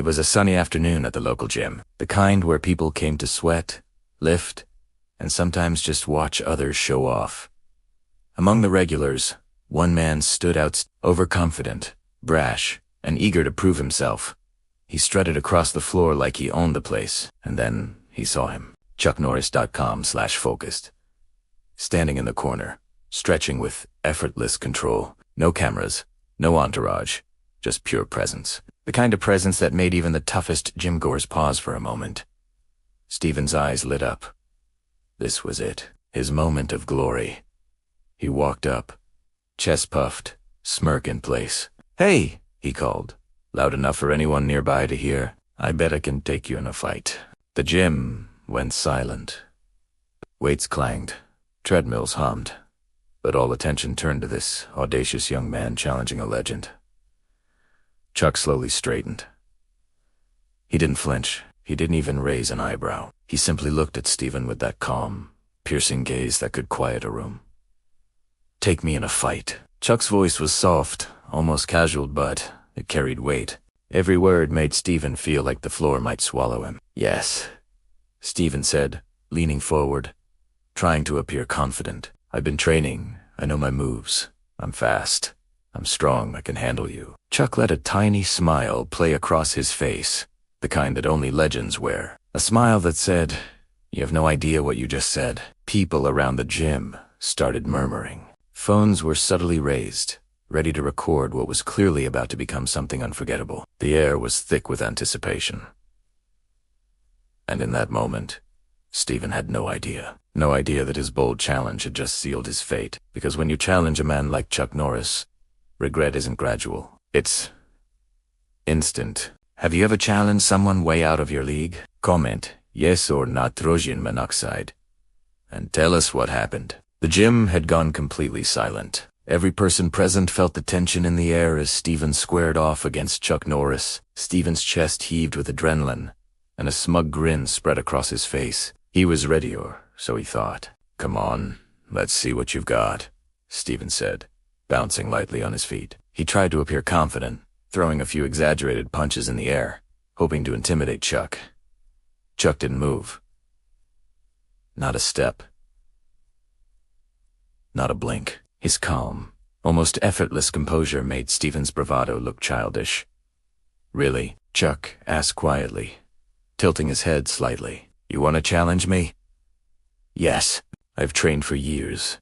It was a sunny afternoon at the local gym, the kind where people came to sweat, lift, and sometimes just watch others show off. Among the regulars, one man stood out, overconfident, brash, and eager to prove himself. He strutted across the floor like he owned the place, and then he saw him. chucknorris.com/focused. Standing in the corner, stretching with effortless control. No cameras, no entourage, just pure presence. The kind of presence that made even the toughest gym-goers pause for a moment. Stephen's eyes lit up. This was it, his moment of glory. He walked up, chest puffed, smirk in place. "Hey," he called, loud enough for anyone nearby to hear. "I bet I can take you in a fight." The gym went silent. Weights clanged, treadmills hummed, but all attention turned to this audacious young man challenging a legend. Chuck slowly straightened. He didn't flinch. He didn't even raise an eyebrow. He simply looked at Stephen with that calm, piercing gaze that could quiet a room. "Take me in a fight." Chuck's voice was soft, almost casual, but it carried weight. Every word made Stephen feel like the floor might swallow him. "Yes," Stephen said, leaning forward, trying to appear confident. "I've been training. I know my moves. I'm fast. I'm strong. I can handle you." Chuck let a tiny smile play across his face, the kind that only legends wear. A smile that said, "You have no idea what you just said." People around the gym started murmuring. Phones were subtly raised, ready to record what was clearly about to become something unforgettable. The air was thick with anticipation. And in that moment, Stephen had no idea. No idea that his bold challenge had just sealed his fate. Because when you challenge a man like Chuck Norris, regret isn't gradual. It's instant. Have you ever challenged someone way out of your league? Comment yes or nitrogen monoxide and tell us what happened. The gym had gone completely silent. Every person present felt the tension in the air as Stephen squared off against Chuck Norris. Stephen's chest heaved with adrenaline, and a smug grin spread across his face. He was ready, or so he thought. "Come on, let's see what you've got," Stephen said, bouncing lightly on his feet. He tried to appear confident, throwing a few exaggerated punches in the air, hoping to intimidate Chuck. Chuck didn't move. Not a step. Not a blink. His calm, almost effortless composure made Stephen's bravado look childish. "Really?" Chuck asked quietly, tilting his head slightly. "You want to challenge me?" "Yes. I've trained for years.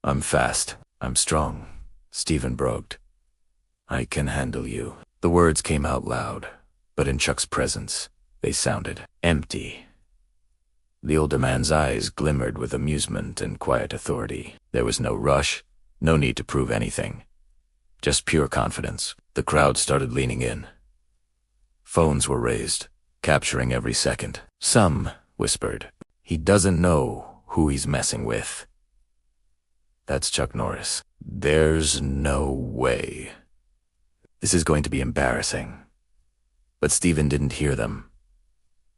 I'm fast. I'm strong," Stephen brogued. "I can handle you." The words came out loud, but in Chuck's presence, they sounded empty. The older man's eyes glimmered with amusement and quiet authority. There was no rush, no need to prove anything. Just pure confidence. The crowd started leaning in. Phones were raised, capturing every second. Some whispered, "He doesn't know who he's messing with. That's Chuck Norris. There's no way. This is going to be embarrassing." But Stephen didn't hear them.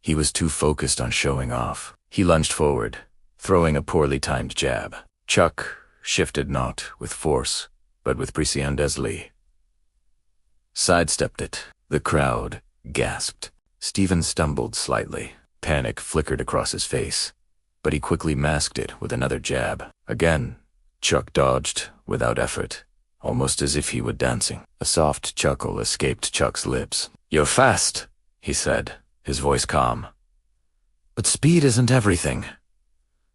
He was too focused on showing off. He lunged forward, throwing a poorly timed jab. Chuck shifted not with force, but with précision, sidestepped it. The crowd gasped. Stephen stumbled slightly. Panic flickered across his face, but he quickly masked it with another jab. Again, Chuck dodged without effort, almost as if he were dancing. A soft chuckle escaped Chuck's lips. "You're fast," he said, his voice calm. "But speed isn't everything."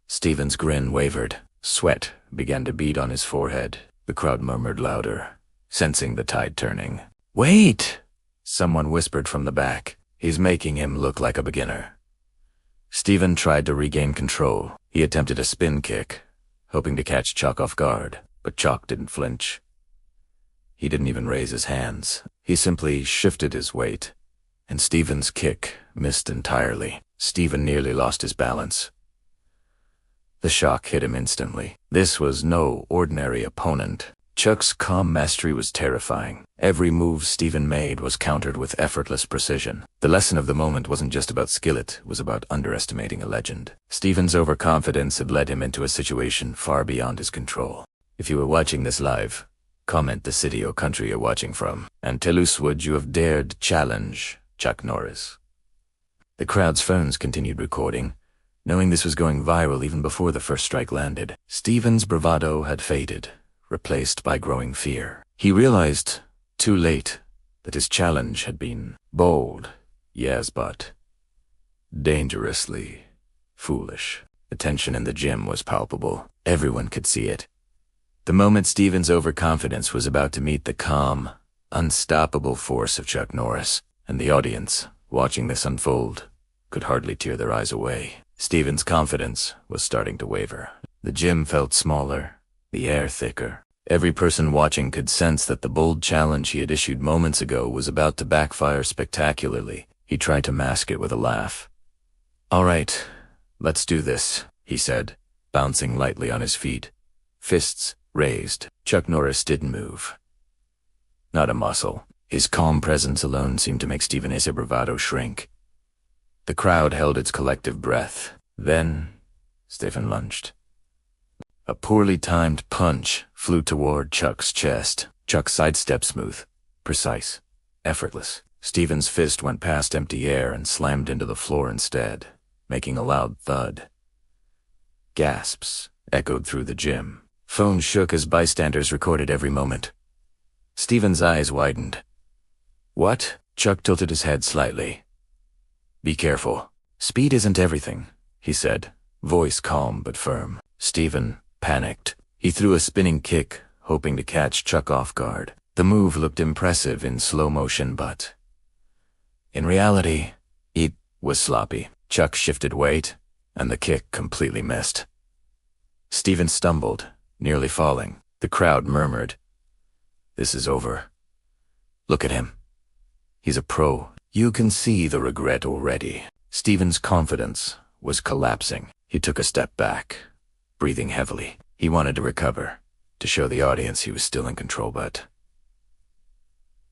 Stephen's grin wavered. Sweat began to bead on his forehead. The crowd murmured louder, sensing the tide turning. "Wait!" someone whispered from the back. "He's making him look like a beginner." Stephen tried to regain control. He attempted a spin kick, hoping to catch Chuck off guard, but Chuck didn't flinch. He didn't even raise his hands. He simply shifted his weight, and Stephen's kick missed entirely. Stephen nearly lost his balance. The shock hit him instantly. This was no ordinary opponent. Chuck's calm mastery was terrifying. Every move Stephen made was countered with effortless precision. The lesson of the moment wasn't just about skill, it was about underestimating a legend. Stephen's overconfidence had led him into a situation far beyond his control. If you were watching this live, comment the city or country you're watching from, and tell us would you have dared challenge Chuck Norris. The crowd's phones continued recording, knowing this was going viral even before the first strike landed. Steven's bravado had faded, replaced by growing fear. He realized, too late, that his challenge had been bold, yes, but dangerously foolish. The tension in the gym was palpable. Everyone could see it. The moment Steven's overconfidence was about to meet the calm, unstoppable force of Chuck Norris, and the audience, watching this unfold, could hardly tear their eyes away. Steven's confidence was starting to waver. The gym felt smaller, the air thicker. Every person watching could sense that the bold challenge he had issued moments ago was about to backfire spectacularly. He tried to mask it with a laugh. "All right, let's do this," he said, bouncing lightly on his feet, fists raised. Chuck Norris didn't move. Not a muscle. His calm presence alone seemed to make Steven's bravado shrink. The crowd held its collective breath. Then, Steven lunged. A poorly timed punch flew toward Chuck's chest. Chuck sidestepped smooth, precise, effortless. Steven's fist went past empty air and slammed into the floor instead, making a loud thud. Gasps echoed through the gym. Phones shook as bystanders recorded every moment. Steven's eyes widened. "What?" Chuck tilted his head slightly. "Be careful. Speed isn't everything," he said, voice calm but firm. Steven panicked. He threw a spinning kick, hoping to catch Chuck off guard. The move looked impressive in slow motion, but in reality, it was sloppy. Chuck shifted weight, and the kick completely missed. Steven stumbled, nearly falling. The crowd murmured, "This is over. Look at him. He's a pro." You can see the regret already. Steven's confidence was collapsing. He took a step back, breathing heavily. He wanted to recover, to show the audience he was still in control, but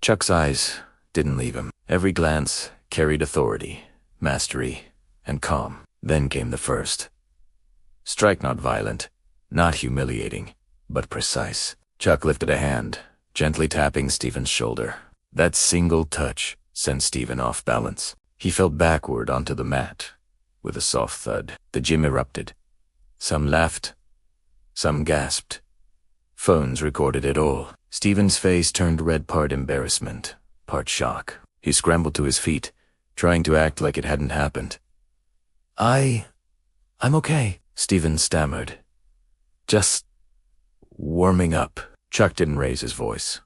Chuck's eyes didn't leave him. Every glance carried authority, mastery, and calm. Then came the first. Strike not violent, not humiliating, but precise. Chuck lifted a hand, gently tapping Steven's shoulder. That single touch sent Steven off balance. He fell backward onto the mat, with a soft thud. The gym erupted. Some laughed, some gasped. Phones recorded it all. Steven's face turned red, part embarrassment, part shock. He scrambled to his feet, trying to act like it hadn't happened. I'm okay," Steven stammered. "Just warming up." Chuck didn't raise his voice.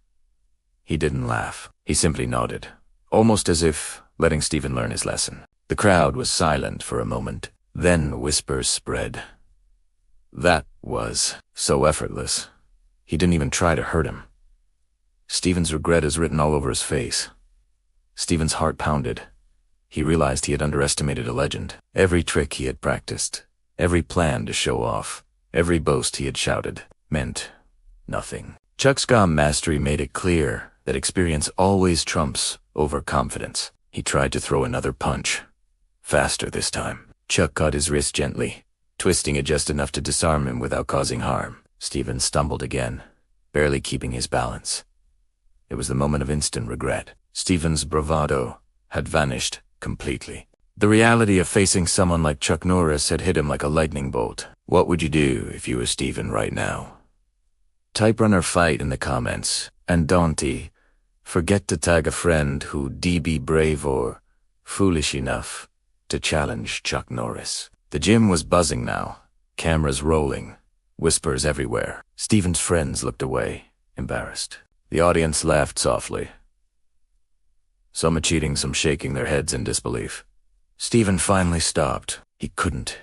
He didn't laugh. He simply nodded, almost as if letting Steven learn his lesson. The crowd was silent for a moment. Then whispers spread. That was so effortless. He didn't even try to hurt him. Steven's regret is written all over his face. Steven's heart pounded. He realized he had underestimated a legend. Every trick he had practiced, every plan to show off, every boast he had shouted, meant nothing. Chuck's calm mastery made it clear that experience always trumps overconfidence. He tried to throw another punch. Faster this time. Chuck caught his wrist gently, twisting it just enough to disarm him without causing harm. Steven stumbled again, barely keeping his balance. It was the moment of instant regret. Steven's bravado had vanished completely. The reality of facing someone like Chuck Norris had hit him like a lightning bolt. What would you do if you were Steven right now? Type run or fight in the comments, and don't forget to tag a friend who'd be brave or foolish enough to challenge Chuck Norris. The gym was buzzing now, cameras rolling, whispers everywhere. Steven's friends looked away, embarrassed. The audience laughed softly. Some cheating, some shaking their heads in disbelief. Steven finally stopped. He couldn't.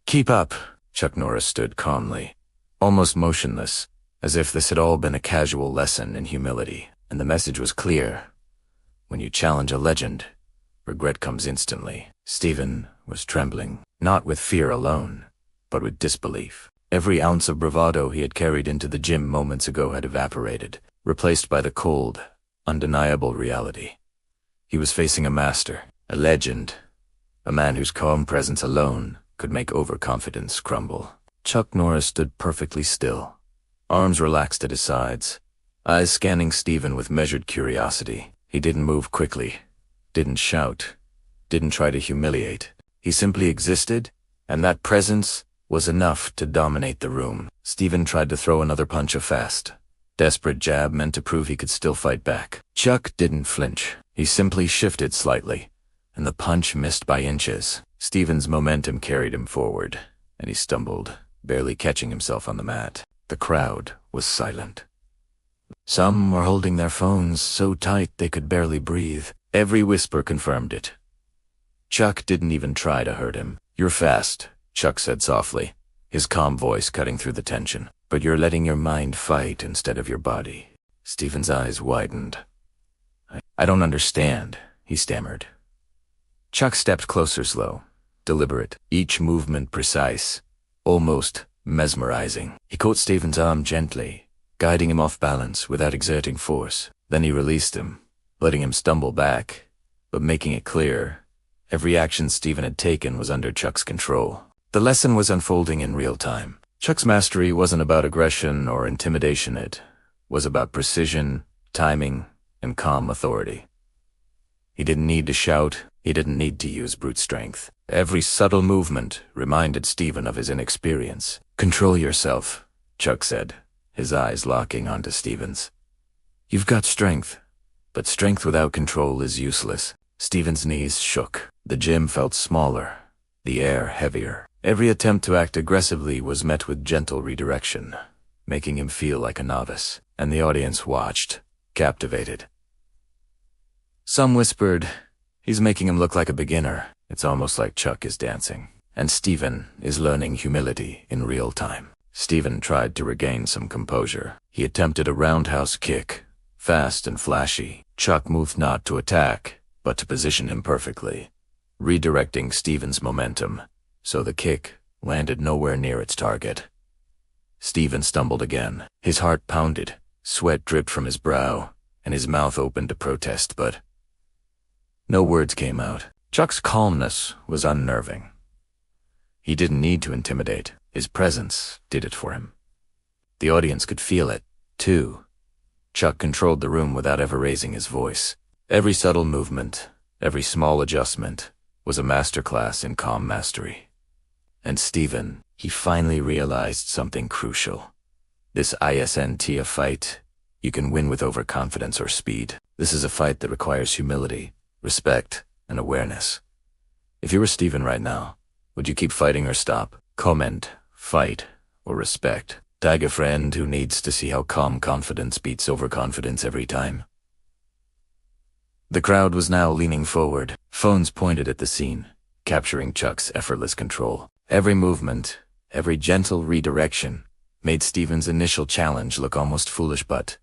"Keep up." Chuck Norris stood calmly, almost motionless, as if this had all been a casual lesson in humility. And the message was clear. When you challenge a legend, regret comes instantly. Steven was trembling, not with fear alone, but with disbelief. Every ounce of bravado he had carried into the gym moments ago had evaporated, replaced by the cold, undeniable reality. He was facing a master, a legend, a man whose calm presence alone could make overconfidence crumble. Chuck Norris stood perfectly still, arms relaxed at his sides, eyes scanning Steven with measured curiosity. He didn't move quickly, didn't shout, didn't try to humiliate. He simply existed, and that presence was enough to dominate the room. Steven tried to throw another punch, a fast, desperate jab meant to prove he could still fight back. Chuck didn't flinch. He simply shifted slightly, and the punch missed by inches. Steven's momentum carried him forward, and he stumbled, barely catching himself on the mat. The crowd was silent. Some were holding their phones so tight they could barely breathe. Every whisper confirmed it. Chuck didn't even try to hurt him. "You're fast," Chuck said softly, his calm voice cutting through the tension. "But you're letting your mind fight instead of your body." Steven's eyes widened. I don't understand," he stammered. Chuck stepped closer, slow, deliberate, each movement precise, almost mesmerizing. He caught Steven's arm gently, guiding him off balance without exerting force. Then he released him, letting him stumble back, but making it clear every action Steven had taken was under Chuck's control. The lesson was unfolding in real time. Chuck's mastery wasn't about aggression or intimidation, it was about precision, timing, and calm authority. He didn't need to shout, he didn't need to use brute strength. Every subtle movement reminded Steven of his inexperience. "Control yourself," Chuck said, his eyes locking onto Steven's. "You've got strength, but strength without control is useless." Steven's knees shook. The gym felt smaller, the air heavier. Every attempt to act aggressively was met with gentle redirection, making him feel like a novice, and the audience watched, captivated. Some whispered, "He's making him look like a beginner." It's almost like Chuck is dancing, and Steven is learning humility in real time. Steven tried to regain some composure. He attempted a roundhouse kick, fast and flashy. Chuck moved not to attack, but to position him perfectly, redirecting Steven's momentum, so the kick landed nowhere near its target. Steven stumbled again. His heart pounded, sweat dripped from his brow, and his mouth opened to protest, but no words came out. Chuck's calmness was unnerving. He didn't need to intimidate. His presence did it for him. The audience could feel it, too. Chuck controlled the room without ever raising his voice. Every subtle movement, every small adjustment, was a masterclass in calm mastery. And Steven, he finally realized something crucial. This ISNT fight, you can win with overconfidence or speed. This is a fight that requires humility, respect, and awareness. If you were Steven right now, would you keep fighting or stop? Comment, fight, or respect. Tag a friend who needs to see how calm confidence beats overconfidence every time. The crowd was now leaning forward, phones pointed at the scene, capturing Chuck's effortless control. Every movement, every gentle redirection, made Steven's initial challenge look almost foolish, but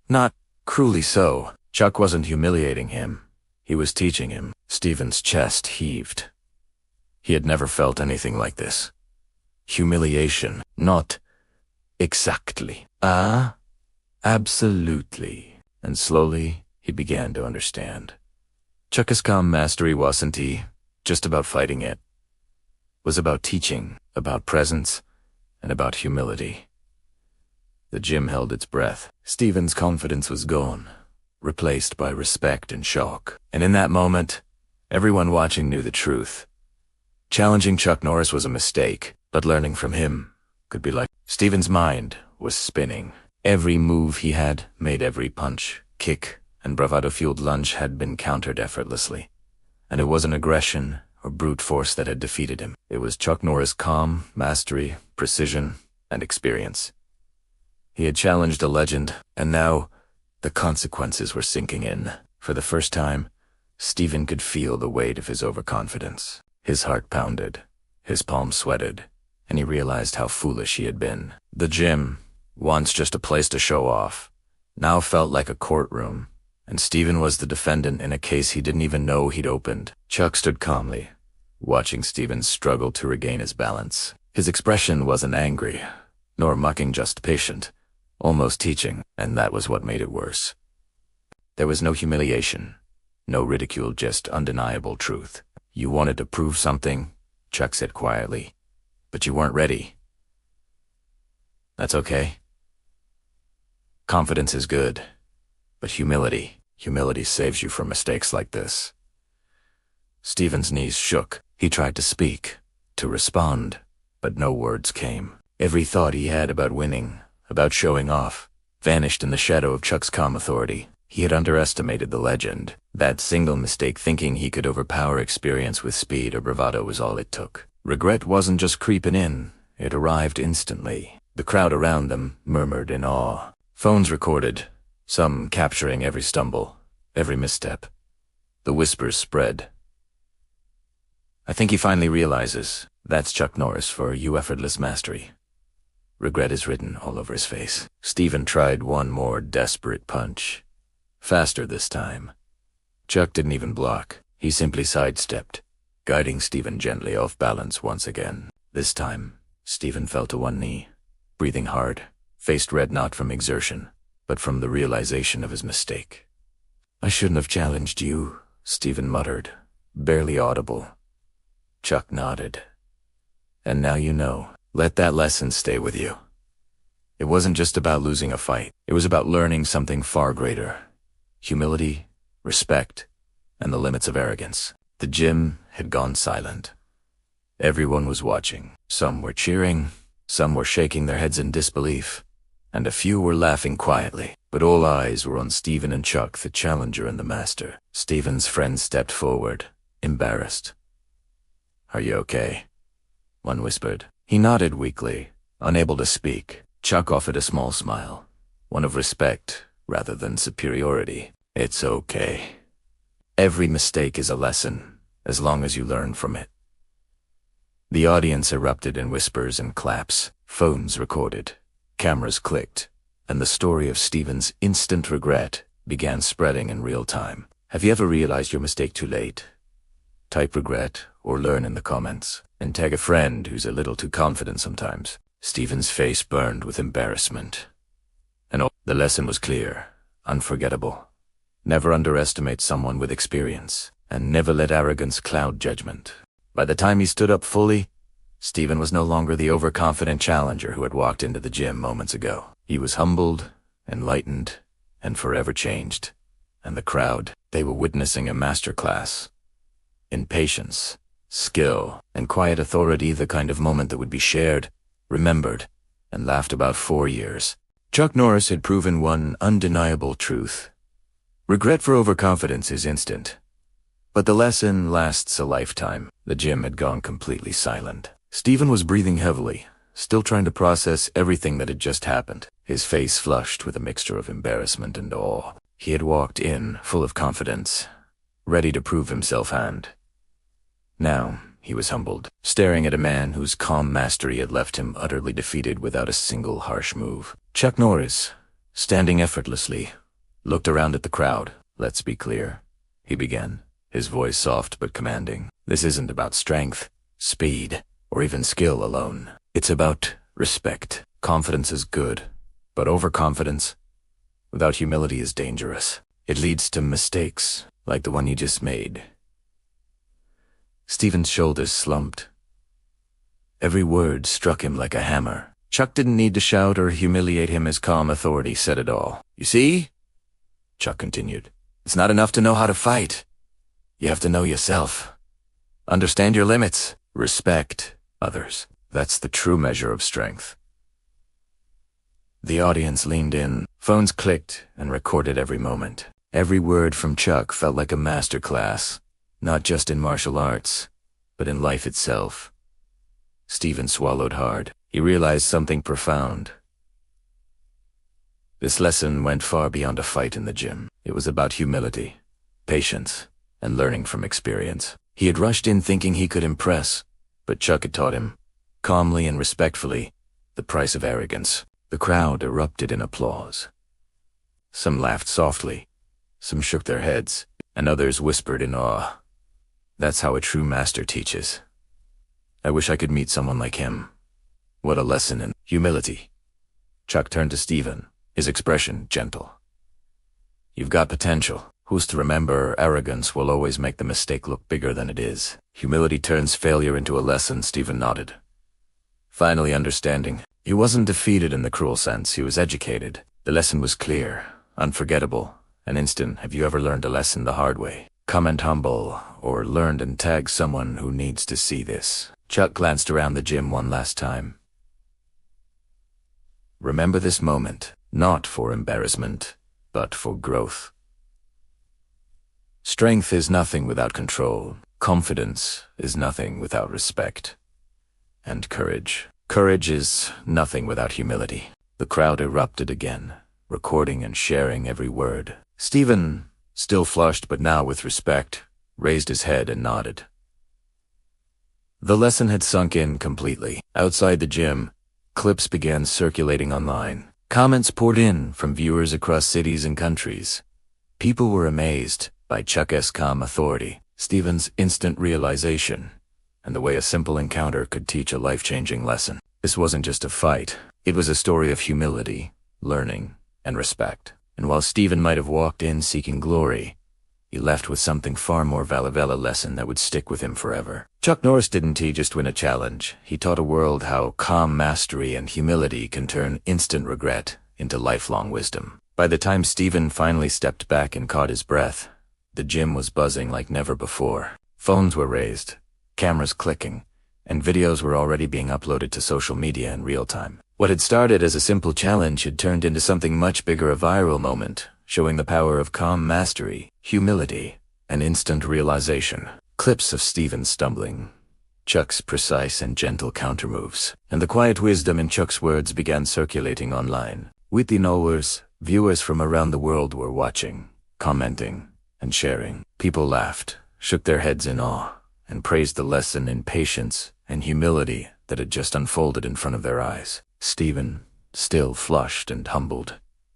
not cruelly so. Chuck wasn't humiliating him. He was teaching him. Steven's chest heaved. He had never felt anything like this. Humiliation, not exactly. Absolutely. And slowly, he began to understand. Chuck's calm mastery wasn't just about fighting it. It was about teaching, about presence, and about humility. The gym held its breath. Steven's confidence was gone, replaced by respect and shock. And in that moment, everyone watching knew the truth. Challenging Chuck Norris was a mistake, but learning from him could be like... Steven's mind was spinning. Every move he had made, every punch, kick, and bravado-fueled lunge had been countered effortlessly. And it wasn't aggression or brute force that had defeated him. It was Chuck Norris' calm, mastery, precision, and experience. He had challenged a legend, and now the consequences were sinking in. For the first time, Steven could feel the weight of his overconfidence. His heart pounded, his palms sweated, and he realized how foolish he had been. The gym, once just a place to show off, now felt like a courtroom, and Steven was the defendant in a case he didn't even know he'd opened. Chuck stood calmly, watching Steven struggle to regain his balance. His expression wasn't angry, nor mocking, just patient, almost teaching, and that was what made it worse. There was no humiliation, no ridicule, just undeniable truth. "You wanted to prove something," Chuck said quietly, "but you weren't ready. That's okay. Confidence is good, But humility saves you from mistakes like this. Stephen's knees shook. He tried to speak, to respond, but no words came. Every thought he had about winning, about showing off, vanished in the shadow of Chuck's calm authority. He had underestimated the legend. That single mistake, thinking he could overpower experience with speed or bravado, was all it took. Regret wasn't just creeping in, it arrived instantly. The crowd around them murmured in awe. Phones recorded, some capturing every stumble, every misstep. The whispers spread. I think he finally realizes that's Chuck Norris for you effortless mastery. Regret is written all over his face. Stephen tried one more desperate punch. Faster this time. Chuck didn't even block. He simply sidestepped, guiding Stephen gently off balance once again. This time, Stephen fell to one knee, breathing hard, faced red not from exertion, but from the realization of his mistake. I shouldn't have challenged you, Stephen muttered, barely audible. Chuck nodded. And now you know. Let that lesson stay with you. It wasn't just about losing a fight. It was about learning something far greater. Humility, respect, and the limits of arrogance. The gym had gone silent. Everyone was watching. Some were cheering, some were shaking their heads in disbelief, and a few were laughing quietly. But all eyes were on Stephen and Chuck, the challenger and the master. Stephen's friend stepped forward, embarrassed. Are you okay? One whispered. He nodded weakly, unable to speak. Chuck offered a small smile, one of respect rather than superiority. It's okay. Every mistake is a lesson, as long as you learn from it. The audience erupted in whispers and claps. Phones recorded, cameras clicked, and the story of Stephen's instant regret began spreading in real time. Have you ever realized your mistake too late? Type regret or learn in the comments, and tag a friend who's a little too confident sometimes. Stephen's face burned with embarrassment. And the lesson was clear, unforgettable. Never underestimate someone with experience, and never let arrogance cloud judgment. By the time he stood up fully, Stephen was no longer the overconfident challenger who had walked into the gym moments ago. He was humbled, enlightened, and forever changed. And the crowd, they were witnessing a masterclass in patience, skill, and quiet authority, the kind of moment that would be shared, remembered, and laughed about 4 years. Chuck Norris had proven one undeniable truth. Regret for overconfidence is instant, but the lesson lasts a lifetime. The gym had gone completely silent. Stephen was breathing heavily, still trying to process everything that had just happened. His face flushed with a mixture of embarrassment and awe. He had walked in, full of confidence, ready to prove himself and now he was humbled, staring at a man whose calm mastery had left him utterly defeated without a single harsh move. Chuck Norris, standing effortlessly, looked around at the crowd. Let's be clear, he began, his voice soft but commanding. This isn't about strength, speed, or even skill alone. It's about respect. Confidence is good, but overconfidence without humility is dangerous. It leads to mistakes like the one you just made. Stephen's shoulders slumped. Every word struck him like a hammer. Chuck didn't need to shout or humiliate him. His calm authority said it all. You see? Chuck continued. It's not enough to know how to fight. You have to know yourself. Understand your limits. Respect others. That's the true measure of strength. The audience leaned in. Phones clicked and recorded every moment. Every word from Chuck felt like a master class. Not just in martial arts, but in life itself. Stephen swallowed hard. He realized something profound. This lesson went far beyond a fight in the gym. It was about humility, patience, and learning from experience. He had rushed in thinking he could impress, but Chuck had taught him, calmly and respectfully, the price of arrogance. The crowd erupted in applause. Some laughed softly, some shook their heads, and others whispered in awe. That's how a true master teaches. I wish I could meet someone like him. What a lesson in humility. Chuck turned to Stephen, his expression gentle. You've got potential. Who's to remember arrogance will always make the mistake look bigger than it is. Humility turns failure into a lesson. Stephen nodded, finally understanding. He wasn't defeated in the cruel sense. He was educated. The lesson was clear, unforgettable, an instant. Have you ever learned a lesson the hard way? Comment humble, or learned and tag someone who needs to see this. Chuck glanced around the gym one last time. Remember this moment, not for embarrassment, but for growth. Strength is nothing without control. Confidence is nothing without respect. And courage. Courage is nothing without humility. The crowd erupted again, recording and sharing every word. Stephen, still flushed but now with respect, raised his head and nodded. The lesson had sunk in completely. Outside the gym, clips began circulating online. Comments poured in from viewers across cities and countries. People were amazed by Chuck's calm authority, Stephen's instant realization, and the way a simple encounter could teach a life-changing lesson. This wasn't just a fight. It was a story of humility, learning, and respect. And while Stephen might have walked in seeking glory, he left with something far more valuable, a lesson that would stick with him forever. Chuck Norris didn't just win a challenge. He taught a world how calm mastery and humility can turn instant regret into lifelong wisdom. By the time Stephen finally stepped back and caught his breath, the gym was buzzing like never before. Phones were raised, cameras clicking, and videos were already being uploaded to social media in real time. What had started as a simple challenge had turned into something much bigger, a viral moment, showing the power of calm mastery, humility, and instant realization. Clips of Stephen stumbling, Chuck's precise and gentle countermoves, and the quiet wisdom in Chuck's words began circulating online. With the knowers, viewers from around the world were watching, commenting, and sharing. People laughed, shook their heads in awe, and praised the lesson in patience and humility that had just unfolded in front of their eyes. Stephen, still flushed and humbled,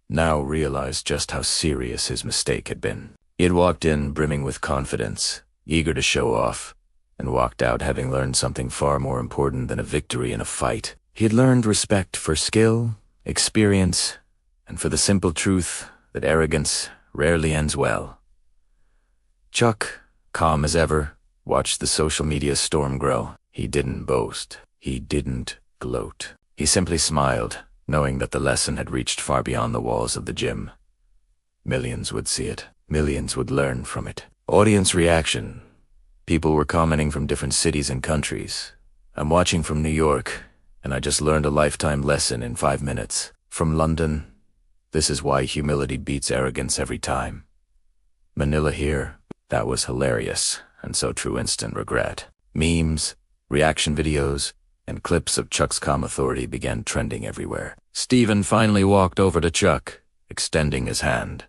now realized just how serious his mistake had been. He had walked in brimming with confidence, eager to show off, and walked out having learned something far more important than a victory in a fight. He had learned respect for skill, experience, and for the simple truth that arrogance rarely ends well. Chuck, calm as ever, watched the social media storm grow. He didn't boast. He didn't gloat. He simply smiled, knowing that the lesson had reached far beyond the walls of the gym. Millions would see it. Millions would learn from it. Audience reaction. People were commenting from different cities and countries. I'm watching from New York, and I just learned a lifetime lesson in 5 minutes. From London, this is why humility beats arrogance every time. Manila here, that was hilarious, and so true, instant regret. Memes, reaction videos, and clips of Chuck's calm authority began trending everywhere. Stephen finally walked over to Chuck, extending his hand.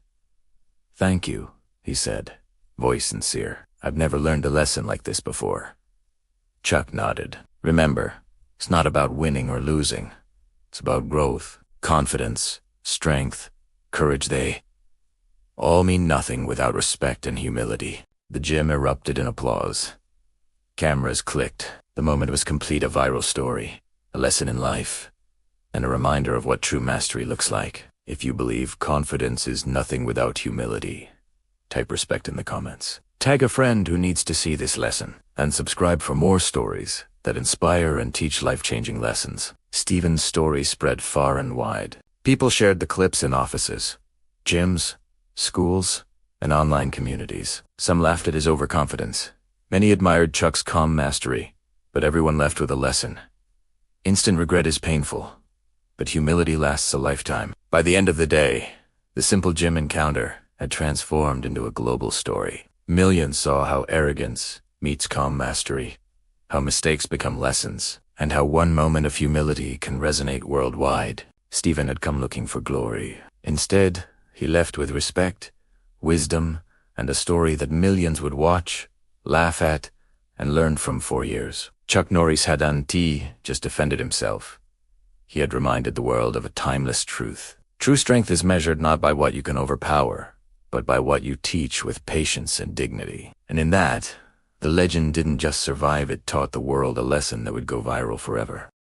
Thank you, he said, voice sincere. I've never learned a lesson like this before. Chuck nodded. Remember, it's not about winning or losing. It's about growth, confidence, strength, courage. They all mean nothing without respect and humility. The gym erupted in applause. Cameras clicked. The moment was complete, a viral story, a lesson in life, and a reminder of what true mastery looks like. If you believe confidence is nothing without humility, type respect in the comments. Tag a friend who needs to see this lesson, and subscribe for more stories that inspire and teach life-changing lessons. Stephen's story spread far and wide. People shared the clips in offices, gyms, schools, and online communities. Some laughed at his overconfidence. Many admired Chuck's calm mastery, but everyone left with a lesson. Instant regret is painful, but humility lasts a lifetime. By the end of the day, the simple gym encounter had transformed into a global story. Millions saw how arrogance meets calm mastery, how mistakes become lessons, and how one moment of humility can resonate worldwide. Stephen had come looking for glory. Instead, he left with respect, wisdom, and a story that millions would watch, laugh at, and learn from for years. Chuck Norris hadn't just defended himself. He had reminded the world of a timeless truth. True strength is measured not by what you can overpower, but by what you teach with patience and dignity. And in that, the legend didn't just survive, it taught the world a lesson that would go viral forever.